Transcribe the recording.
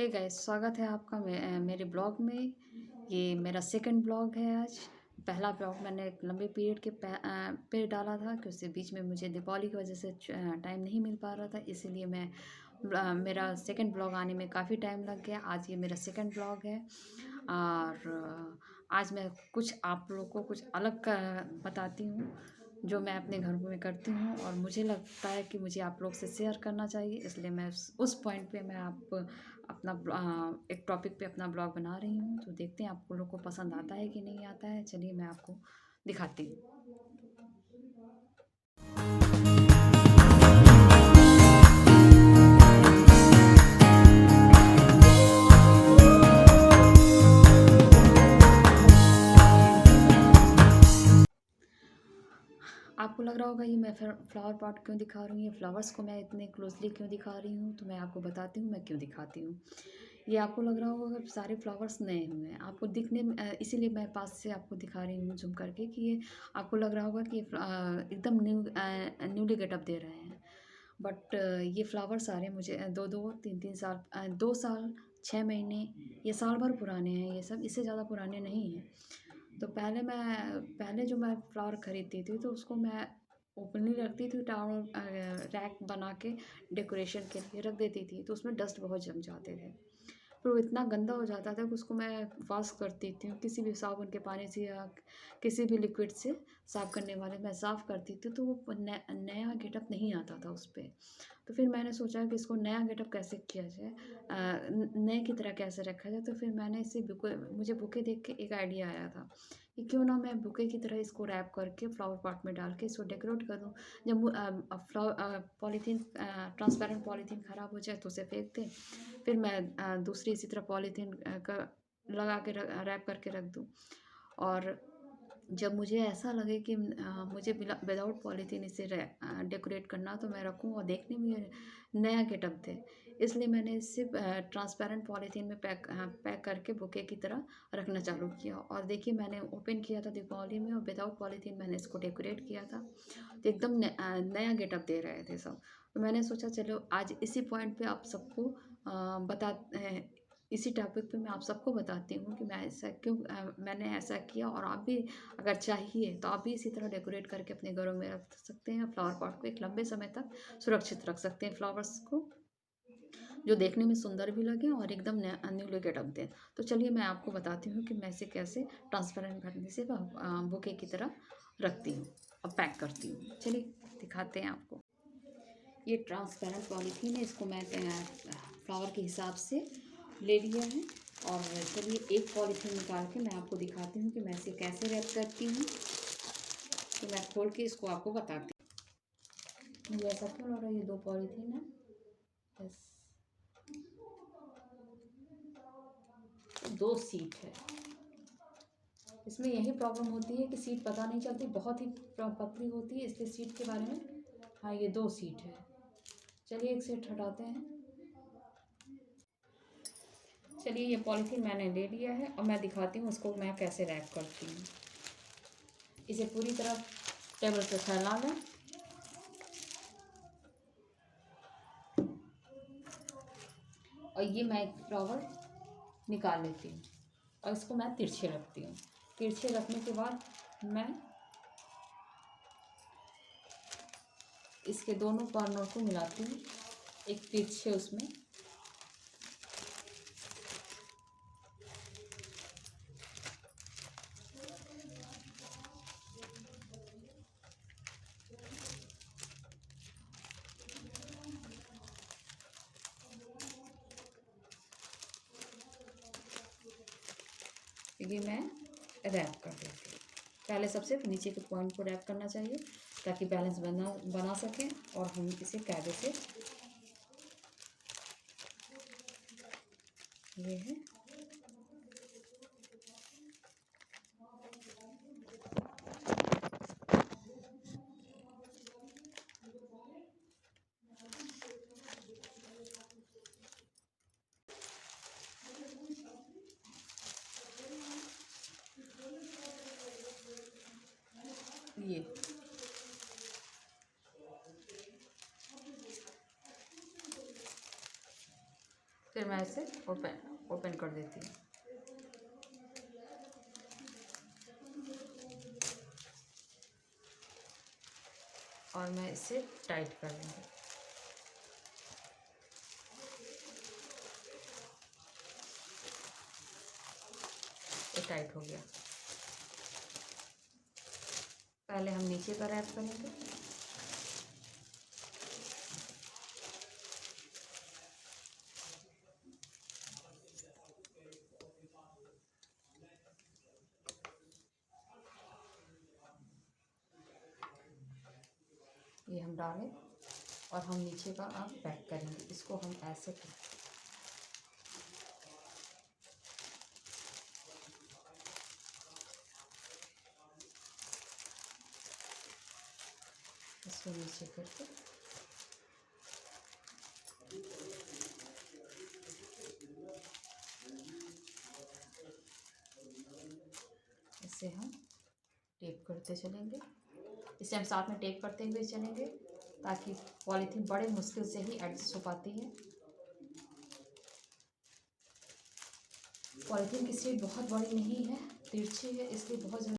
Hey guys, स्वागत है आपका मेरे ब्लॉग में। ये मेरा सेकंड ब्लॉग है आज। पहला ब्लॉग मैंने एक लंबे पीरियड के पे डाला था, क्योंकि उसके बीच में मुझे दीपावली की वजह से टाइम नहीं मिल पा रहा था, इसीलिए मेरा सेकंड ब्लॉग आने में काफ़ी टाइम लग गया। आज ये मेरा सेकंड ब्लॉग है और आज मैं कुछ आप लोगों को कुछ अलग का बताती हूँ, जो मैं अपने घर में करती हूँ और मुझे लगता है कि मुझे आप लोग से शेयर करना चाहिए, इसलिए मैं उस पॉइंट पे मैं आप अपना एक टॉपिक पे अपना ब्लॉग बना रही हूँ। तो देखते हैं आप लोग को पसंद आता है कि नहीं आता है। चलिए मैं आपको दिखाती हूँ। आपको लग रहा होगा ये मैं फ्लावर पॉट क्यों दिखा रही हूँ, ये फ्लावर्स को मैं इतने क्लोजली क्यों दिखा रही हूँ। तो मैं आपको बताती हूँ मैं क्यों दिखाती हूँ। ये आपको लग रहा होगा कि सारे फ्लावर्स नए हुए हैं, आपको दिखने में इसीलिए मैं पास से आपको दिखा रही हूँ जूम करके कि ये आपको लग रहा होगा कि ये एकदम न्यूली गेटअप दे रहे हैं। बट ये फ्लावर्स सारे मुझे 2-2, 3-3 साल 2 साल 6 महीने ये साल भर पुराने हैं। ये सब इससे ज़्यादा पुराने नहीं हैं। तो पहले जो मैं फ्लावर खरीदती थी तो उसको मैं ओपनली रखती थी, टावल रैक बना के डेकोरेशन के लिए रख देती थी, तो उसमें डस्ट बहुत जम जाते थे। फिर वो इतना गंदा हो जाता था कि उसको मैं वॉश करती थी किसी भी साबुन के पानी से या किसी भी लिक्विड से, साफ़ करने वाले मैं साफ़ करती थी, तो वो नया गेटअप नहीं आता था उस पे। तो फिर मैंने सोचा कि इसको नया गेटअप कैसे किया जाए, नए की तरह कैसे रखा जाए। तो फिर मैंने इसे बुके मुझे बुके देख के एक आइडिया आया था कि क्यों ना मैं बुके की तरह इसको रैप करके फ्लावर पॉट में डाल के इसको डेकोरेट कर दूँ। जब पॉलीथीन ट्रांसपेरेंट पॉलीथीन ख़राब हो जाए तो उसे फेंक दें, फिर मैं दूसरी इसी तरह पॉलीथीन का लगा के रैप करके रख दूँ। और जब मुझे ऐसा लगे कि मुझे विदाउट पॉलीथीन इसे डेकोरेट करना, तो मैं रखूँ और देखने में ये नया गेटअप दे। इसलिए मैंने इसे ट्रांसपेरेंट पॉलीथीन में पैक करके बुके की तरह रखना चालू किया। और देखिए मैंने ओपन किया था दीपावली में और विदाउट पॉलीथीन मैंने इसको डेकोरेट किया था, तो एकदम नया गेटअप दे रहे थे सब। तो मैंने सोचा चलो आज इसी पॉइंट पे आप सबको इसी टॉपिक पे मैं आप सबको बताती हूँ कि मैंने ऐसा किया। और आप भी अगर चाहिए तो आप भी इसी तरह डेकोरेट करके अपने घरों में रख सकते हैं। फ्लावर पॉट को एक लंबे समय तक सुरक्षित रख सकते हैं, फ्लावर्स को, जो देखने में सुंदर भी लगे और एकदम न्यू गेटअप दें। तो चलिए मैं आपको बताती हूँ कि मैं इसे कैसे ट्रांसपेरेंट भरने से बुके की तरह रखती हूँ और पैक करती हूँ। चलिए दिखाते हैं आपको। ये ट्रांसपेरेंट पॉलीथीन है, इसको मैं फ्लावर के हिसाब से ले लिया है। और चलिए एक पॉलीथीन निकाल के मैं आपको दिखाती हूँ कि मैं इसे कैसे रैप करती हूँ। तो मैं खोल के इसको आपको बताती हूँ। मुझे ऐसा क्यों लग रहा है ये 2 पॉलीथीन है। बस 2 सीट है। इसमें यही प्रॉब्लम होती है कि सीट पता नहीं चलती, बहुत ही पतली होती है, इसलिए सीट के बारे में। हाँ, ये 2 सीट है। चलिए एक सीट हटाते हैं। चलिए ये पॉलीथीन मैंने ले लिया है और मैं दिखाती हूँ इसको मैं कैसे रैप करती हूँ। इसे पूरी तरह टेबल पे फैला लें। और ये मैं एक फ्लावर निकाल लेती हूँ और इसको मैं तिरछे रखती हूँ। तिरछे रखने के बाद मैं इसके दोनों कॉर्नर को मिलाती हूँ एक तिरछे उसमें। ये मैं रैप कर देती हूँ। पहले सबसे नीचे के पॉइंट को रैप करना चाहिए ताकि बैलेंस बना सकें और हम इसे कायदे से। ये है। ये फिर मैं इसे ओपन कर देती हूँ। और मैं इसे टाइट कर दूँगी। ये टाइट हो गया। पहले हम नीचे का रैप करेंगे। ये हम डालें और हम नीचे का अब पैक करेंगे। इसको हम ऐसे इसको नीचे करके इसे हम टेप करते चलेंगे। इसे हम साथ में टेप करते हुए चलेंगे ताकि पॉलीथीन बड़े मुश्किल से ही एडजस्ट हो पाती है। पॉलीथीन की शीट बहुत बड़ी नहीं है, तिरछी है, इसलिए बहुत